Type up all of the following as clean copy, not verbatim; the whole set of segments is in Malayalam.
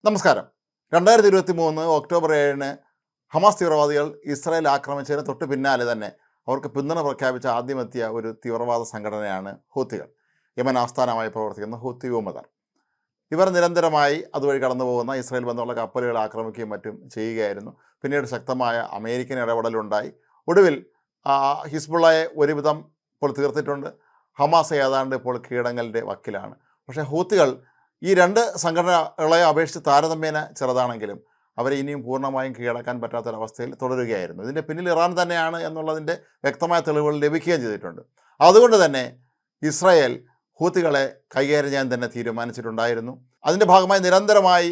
നമസ്കാരം. 2023 ഒക്ടോബർ 7 ഹമാസ് തീവ്രവാദികൾ ഇസ്രായേൽ ആക്രമിച്ചതിന് തൊട്ട് പിന്നാലെ തന്നെ അവർക്ക് പിന്തുണ പ്രഖ്യാപിച്ച ആദ്യമെത്തിയ ഒരു തീവ്രവാദ സംഘടനയാണ് ഹൂത്തികൾ. യമൻ ആസ്ഥാനമായി പ്രവർത്തിക്കുന്ന ഹൂത്തി വിമതർ. ഇവർ നിരന്തരമായി അതുവഴി കടന്നു പോകുന്ന ഇസ്രായേൽ ബന്ധമുള്ള കപ്പലുകൾ ആക്രമിക്കുകയും മറ്റും ചെയ്യുകയായിരുന്നു. പിന്നീട് ശക്തമായ അമേരിക്കൻ ഇടപെടലുണ്ടായി. ഒടുവിൽ ഹിസ്ബുള്ളയെ ഒരുവിധം ഇപ്പോൾ തീർത്തിട്ടുണ്ട്. ഹമാസ് ഏതാണ്ട് ഇപ്പോൾ കീഴടങ്ങലിൻ്റെ വക്കിലാണ്. പക്ഷേ ഹൂത്തികൾ ഈ രണ്ട് സംഘടനകളെ അപേക്ഷിച്ച് താരതമ്യേന ചെറുതാണെങ്കിലും അവരെ ഇനിയും പൂർണ്ണമായും കീഴടക്കാൻ പറ്റാത്തൊരവസ്ഥയിൽ തുടരുകയായിരുന്നു. ഇതിൻ്റെ പിന്നിൽ ഇറാൻ തന്നെയാണ് എന്നുള്ളതിൻ്റെ വ്യക്തമായ തെളിവുകൾ ലഭിക്കുകയും ചെയ്തിട്ടുണ്ട്. അതുകൊണ്ട് തന്നെ ഇസ്രായേൽ ഹൂത്തികളെ കൈകാര്യം ചെയ്യാൻ തന്നെ തീരുമാനിച്ചിട്ടുണ്ടായിരുന്നു. അതിൻ്റെ ഭാഗമായി നിരന്തരമായി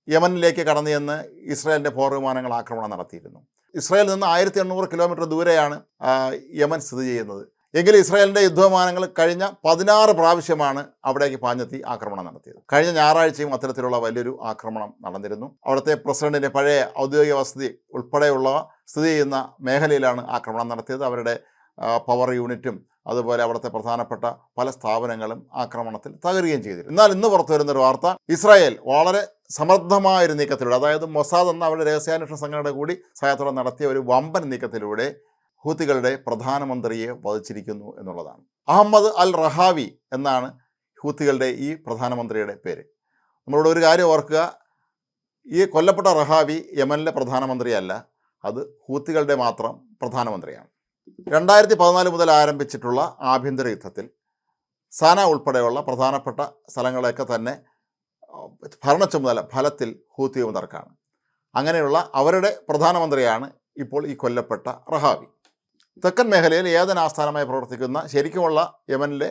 യമനിലേക്ക് കടന്നു ചെന്ന് ഇസ്രായേലിൻ്റെ പോർവിമാനങ്ങൾ ആക്രമണം നടത്തിയിരുന്നു. ഇസ്രായേലിൽ നിന്ന് 1800 കിലോമീറ്റർ ദൂരെയാണ് യമൻ സ്ഥിതി ചെയ്യുന്നത്. എങ്കിലും ഇസ്രായേലിൻ്റെ യുദ്ധവിമാനങ്ങൾ കഴിഞ്ഞ 16 പ്രാവശ്യമാണ് അവിടേക്ക് പാഞ്ഞെത്തി ആക്രമണം നടത്തിയത്. കഴിഞ്ഞ ഞായറാഴ്ചയും അത്തരത്തിലുള്ള വലിയൊരു ആക്രമണം നടന്നിരുന്നു. അവിടുത്തെ പ്രസിഡന്റിൻ്റെ പഴയ ഔദ്യോഗിക വസതി ഉൾപ്പെടെയുള്ള സ്ഥിതി ചെയ്യുന്ന മേഖലയിലാണ് ആക്രമണം നടത്തിയത്. അവരുടെ പവർ യൂണിറ്റും അതുപോലെ അവിടുത്തെ പ്രധാനപ്പെട്ട പല സ്ഥാപനങ്ങളും ആക്രമണത്തിൽ തകരുകയും ചെയ്തിരുന്നു. എന്നാൽ ഇന്ന് പുറത്തു വരുന്നൊരു വാർത്ത, ഇസ്രായേൽ വളരെ സമർത്ഥമായൊരു നീക്കത്തിലൂടെ, അതായത് മൊസാദ് എന്ന അവരുടെ രഹസ്യാന്വേഷണ സംഘടന കൂടി സഹായത്തോടെ നടത്തിയ ഒരു വമ്പൻ നീക്കത്തിലൂടെ ഹൂത്തികളുടെ പ്രധാനമന്ത്രിയെ വധിച്ചിരിക്കുന്നു എന്നുള്ളതാണ്. അഹമ്മദ് അൽ റഹാവി എന്നാണ് ഹൂത്തികളുടെ ഈ പ്രധാനമന്ത്രിയുടെ പേര്. നമ്മളോട് ഒരു കാര്യം ഓർക്കുക, ഈ കൊല്ലപ്പെട്ട റഹാവി യമനിലെ പ്രധാനമന്ത്രിയല്ല, അത് ഹൂത്തികളുടെ മാത്രം പ്രധാനമന്ത്രിയാണ്. 2014 മുതൽ ആരംഭിച്ചിട്ടുള്ള ആഭ്യന്തര യുദ്ധത്തിൽ സാന ഉൾപ്പെടെയുള്ള പ്രധാനപ്പെട്ട സ്ഥലങ്ങളെയൊക്കെ തന്നെ ഭരണ ചുമതല ഫലത്തിൽ ഹൂത്തി വിമതർക്കാണ്. അങ്ങനെയുള്ള അവരുടെ പ്രധാനമന്ത്രിയാണ് ഇപ്പോൾ ഈ കൊല്ലപ്പെട്ട റഹാവി. തെക്കൻ മേഖലയിൽ ഏതൻ ആസ്ഥാനമായി പ്രവർത്തിക്കുന്ന ശരിക്കുമുള്ള യമനിലെ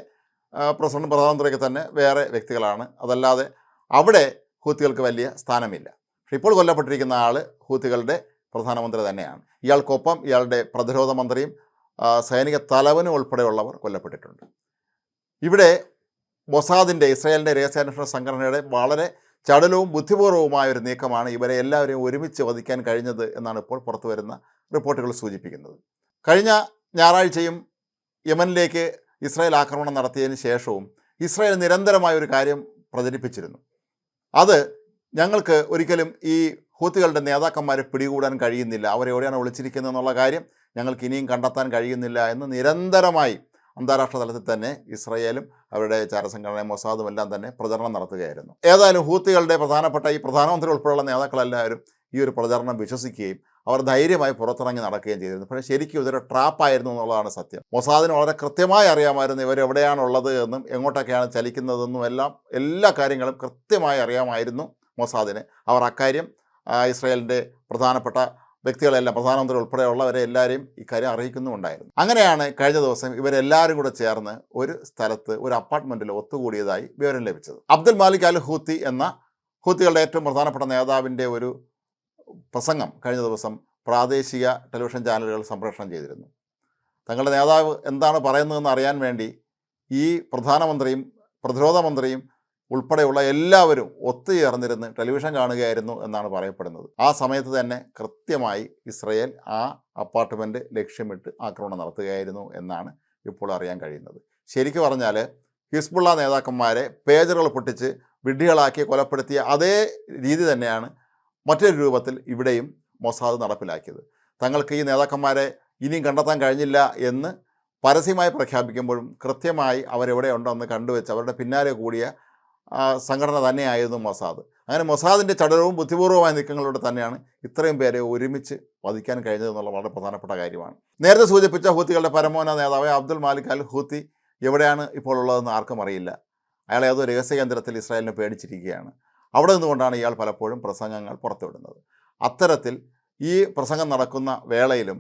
പ്രസിഡന്റ് പ്രധാനമന്ത്രിയൊക്കെ തന്നെ വേറെ വ്യക്തികളാണ്. അതല്ലാതെ അവിടെ ഹൂത്തികൾക്ക് വലിയ സ്ഥാനമില്ല. പക്ഷേ ഇപ്പോൾ കൊല്ലപ്പെട്ടിരിക്കുന്ന ആൾ ഹൂത്തികളുടെ പ്രധാനമന്ത്രി തന്നെയാണ്. ഇയാൾക്കൊപ്പം ഇയാളുടെ പ്രതിരോധ മന്ത്രിയും സൈനിക തലവനും ഉൾപ്പെടെയുള്ളവർ കൊല്ലപ്പെട്ടിട്ടുണ്ട്. ഇവിടെ മൊസാദിൻ്റെ, ഇസ്രായേലിൻ്റെ രഹസ്യാന്വേഷണ സംഘടനയുടെ വളരെ ചടുലവും ബുദ്ധിപൂർവവുമായ ഒരു നീക്കമാണ് ഇവരെ എല്ലാവരെയും ഒരുമിച്ച് വധിക്കാൻ കഴിഞ്ഞത് എന്നാണ് ഇപ്പോൾ പുറത്തു വരുന്ന റിപ്പോർട്ടുകൾ സൂചിപ്പിക്കുന്നത്. കഴിഞ്ഞ ഞായറാഴ്ചയും യമനിലേക്ക് ഇസ്രായേൽ ആക്രമണം നടത്തിയതിന് ശേഷവും ഇസ്രായേൽ നിരന്തരമായൊരു കാര്യം പ്രചരിപ്പിച്ചിരുന്നു. അത് ഞങ്ങൾക്ക് ഒരിക്കലും ഈ ഹൂത്തികളുടെ നേതാക്കന്മാരെ പിടികൂടാൻ കഴിയുന്നില്ല, അവരെവിടെയാണ് ഒളിച്ചിരിക്കുന്നത് എന്നുള്ള കാര്യം ഞങ്ങൾക്ക് ഇനിയും കണ്ടെത്താൻ കഴിയുന്നില്ല എന്ന് നിരന്തരമായി അന്താരാഷ്ട്ര തലത്തിൽ തന്നെ ഇസ്രായേലും അവരുടെ ചാരസംഘടനയും മൊസാദും എല്ലാം തന്നെ പ്രചരണം നടത്തുകയായിരുന്നു. ഏതായാലും ഹൂത്തികളുടെ പ്രധാനപ്പെട്ട ഈ പ്രധാനമന്ത്രി ഉൾപ്പെടെയുള്ള നേതാക്കളെല്ലാവരും ഈ ഒരു പ്രചരണം വിശ്വസിക്കുകയും അവർ ധൈര്യമായി പുറത്തിറങ്ങി നടക്കുകയും ചെയ്തിരുന്നു. പക്ഷേ ശരിക്കും ഇതൊരു ട്രാപ്പായിരുന്നു എന്നുള്ളതാണ് സത്യം. മൊസാദിന് വളരെ കൃത്യമായി അറിയാമായിരുന്നു ഇവരെവിടെയാണുള്ളത് എന്നും എങ്ങോട്ടൊക്കെയാണ് ചലിക്കുന്നതെന്നും എല്ലാ കാര്യങ്ങളും കൃത്യമായി അറിയാമായിരുന്നു മൊസാദിന്. അവർ അക്കാര്യം ഇസ്രായേലിൻ്റെ പ്രധാനപ്പെട്ട വ്യക്തികളെല്ലാം, പ്രധാനമന്ത്രി ഉൾപ്പെടെയുള്ളവരെ എല്ലാവരെയും ഇക്കാര്യം അറിയിക്കുന്നുമുണ്ടായിരുന്നു. അങ്ങനെയാണ് കഴിഞ്ഞ ദിവസം ഇവരെല്ലാവരും കൂടെ ചേർന്ന് ഒരു സ്ഥലത്ത് ഒരു അപ്പാർട്ട്മെൻറ്റിൽ ഒത്തുകൂടിയതായി വിവരം ലഭിച്ചത്. അബ്ദുൽ മാലിക് അൽ ഹൂത്തി എന്ന ഹൂത്തികളുടെ ഏറ്റവും പ്രധാനപ്പെട്ട നേതാവിൻ്റെ ഒരു പ്രസംഗം കഴിഞ്ഞ ദിവസം പ്രാദേശിക ടെലിവിഷൻ ചാനലുകൾ സംപ്രേഷണം ചെയ്തിരുന്നു. തങ്ങളുടെ നേതാവ് എന്താണ് പറയുന്നതെന്ന് അറിയാൻ വേണ്ടി ഈ പ്രധാനമന്ത്രിയും പ്രതിരോധ മന്ത്രിയും ഉൾപ്പെടെയുള്ള എല്ലാവരും ഒത്തുചേർന്നിരുന്ന് ടെലിവിഷൻ കാണുകയായിരുന്നു എന്നാണ് പറയപ്പെടുന്നത്. ആ സമയത്ത് തന്നെ കൃത്യമായി ഇസ്രായേൽ ആ അപ്പാർട്ട്മെൻറ്റ് ലക്ഷ്യമിട്ട് ആക്രമണം നടത്തുകയായിരുന്നു എന്നാണ് ഇപ്പോൾ അറിയാൻ കഴിയുന്നത്. ശരിക്കും പറഞ്ഞാൽ ഹിസ്ബുള്ള നേതാക്കന്മാരെ പേജറുകൾ പൊട്ടിച്ച് വിഡ്ഢികളാക്കി കൊലപ്പെടുത്തിയ അതേ രീതി തന്നെയാണ് മറ്റൊരു രൂപത്തിൽ ഇവിടെയും മൊസാദ് നടപ്പിലാക്കിയത്. തങ്ങൾക്ക് ഈ നേതാക്കന്മാരെ ഇനിയും കണ്ടെത്താൻ കഴിഞ്ഞില്ല എന്ന് പരസ്യമായി പ്രഖ്യാപിക്കുമ്പോഴും കൃത്യമായി അവരെവിടെ ഉണ്ടെന്ന് കണ്ടുവെച്ച് അവരുടെ പിന്നാലെ കൂടിയ സംഘടന തന്നെയായിരുന്നു മൊസാദ്. അങ്ങനെ മൊസാദിൻ്റെ ചടുലവും ബുദ്ധിപൂർവമായ നീക്കങ്ങളിലൂടെ തന്നെയാണ് ഇത്രയും പേരെ ഒരുമിച്ച് വധിക്കാൻ കഴിഞ്ഞത് എന്നുള്ള വളരെ പ്രധാനപ്പെട്ട കാര്യമാണ്. നേരത്തെ സൂചിപ്പിച്ച ഹൂത്തികളുടെ പരമോന്നത നേതാവ് അബ്ദുൽ മാലിക് അൽ ഹൂത്തി എവിടെയാണ് ഇപ്പോൾ ഉള്ളതെന്ന് ആർക്കും അറിയില്ല. അയാൾ ഏതോ രഹസ്യ കേന്ദ്രത്തിൽ ഇസ്രായേലിനെ പേടിച്ചിരിക്കുകയാണ്. അവിടെ നിന്നുകൊണ്ടാണ് ഇയാൾ പലപ്പോഴും പ്രസംഗങ്ങൾ പുറത്തുവിടുന്നത്. അത്തരത്തിൽ ഈ പ്രസംഗം നടക്കുന്ന വേളയിലും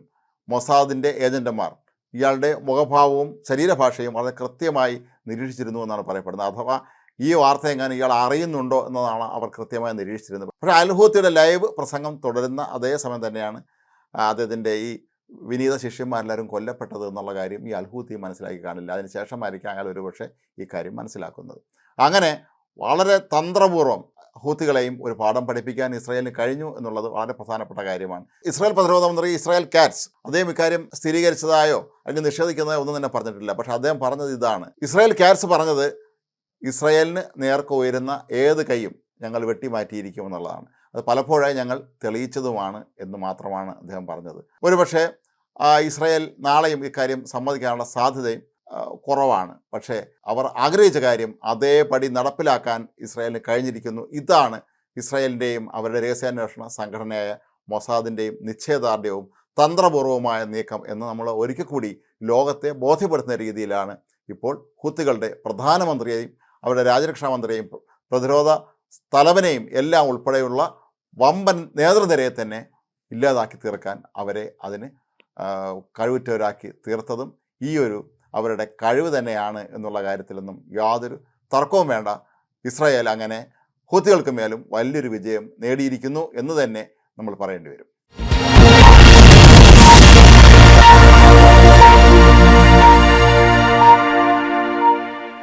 മൊസാദിൻ്റെ ഏജൻറ്റുമാർ ഇയാളുടെ മുഖഭാവവും ശരീരഭാഷയും വളരെ കൃത്യമായി നിരീക്ഷിച്ചിരുന്നു എന്നാണ് പറയപ്പെടുന്നത്. അഥവാ ഈ വാർത്ത എങ്ങാനും ഇയാൾ അറിയുന്നുണ്ടോ എന്നതാണ് അവർ കൃത്യമായി നിരീക്ഷിച്ചിരുന്നത്. പക്ഷേ അൽ ഹൂത്തിയുടെ ലൈവ് പ്രസംഗം തുടരുന്ന അതേ സമയം തന്നെയാണ് അദ്ദേഹത്തിൻ്റെ ഈ വിനീത ശിഷ്യന്മാരെല്ലാവരും കൊല്ലപ്പെട്ടത് എന്നുള്ള കാര്യം ഈ അൽ ഹൂത്തി മനസ്സിലാക്കി കാണില്ല. അതിനുശേഷമായിരിക്കും അയാൾ ഒരുപക്ഷെ ഈ കാര്യം മനസ്സിലാക്കുന്നത്. അങ്ങനെ വളരെ തന്ത്രപൂർവ്വം ഹൂത്തികളെയും ഒരു പാഠം പഠിപ്പിക്കാൻ ഇസ്രായേലിന് കഴിഞ്ഞു എന്നുള്ളത് വളരെ പ്രധാനപ്പെട്ട കാര്യമാണ്. ഇസ്രായേൽ പ്രതിരോധ മന്ത്രി ഇസ്രായേൽ കാറ്റ്സ് അദ്ദേഹം ഇക്കാര്യം സ്ഥിരീകരിച്ചതായോ അല്ലെങ്കിൽ നിഷേധിക്കുന്നതായോ ഒന്നും തന്നെ പറഞ്ഞിട്ടില്ല. പക്ഷേ അദ്ദേഹം പറഞ്ഞത് ഇതാണ്. ഇസ്രായേൽ കാറ്റ്സ് പറഞ്ഞത് ഇസ്രായേലിന് നേർക്ക് ഉയരുന്ന ഏത് കൈയും ഞങ്ങൾ വെട്ടിമാറ്റിയിരിക്കുമെന്നുള്ളതാണ്. അത് പലപ്പോഴായി ഞങ്ങൾ തെളിയിച്ചതുമാണ് എന്ന് മാത്രമാണ് അദ്ദേഹം പറഞ്ഞത്. ഒരുപക്ഷെ ഇസ്രായേൽ നാളെയും ഇക്കാര്യം സമ്മതിക്കാനുള്ള സാധ്യതയും കുറവാണ്. പക്ഷേ അവർ ആഗ്രഹിച്ച കാര്യം അതേപടി നടപ്പിലാക്കാൻ ഇസ്രായേലിന് കഴിഞ്ഞിരിക്കുന്നു. ഇതാണ് ഇസ്രായേലിൻ്റെയും അവരുടെ രഹസ്യാന്വേഷണ സംഘടനയായ മൊസാദിൻ്റെയും നിശ്ചയദാർഢ്യവും തന്ത്രപൂർവമായ നീക്കം എന്ന് നമ്മൾ ഒരിക്കൽ കൂടി ലോകത്തെ ബോധ്യപ്പെടുത്തുന്ന രീതിയിലാണ് ഇപ്പോൾ ഹൂത്തികളുടെ പ്രധാനമന്ത്രിയെയും അവരുടെ രാജ്യരക്ഷാ മന്ത്രിയെയും പ്രതിരോധ തലവനെയും എല്ലാം ഉൾപ്പെടെയുള്ള വമ്പൻ നേതൃനിരയെ തന്നെ ഇല്ലാതാക്കി തീർക്കാൻ അവരെ അതിന് കഴിവുറ്റവരാക്കി തീർത്തതും ഈ ഒരു അവരുടെ കഴിവ് തന്നെയാണ് എന്നുള്ള കാര്യത്തിലൊന്നും യാതൊരു തർക്കവും വേണ്ട. ഇസ്രായേൽ അങ്ങനെ ഹൂത്തികൾക്ക് മേലും വലിയൊരു വിജയം നേടിയിരിക്കുന്നു എന്ന് തന്നെ നമ്മൾ പറയേണ്ടി വരും.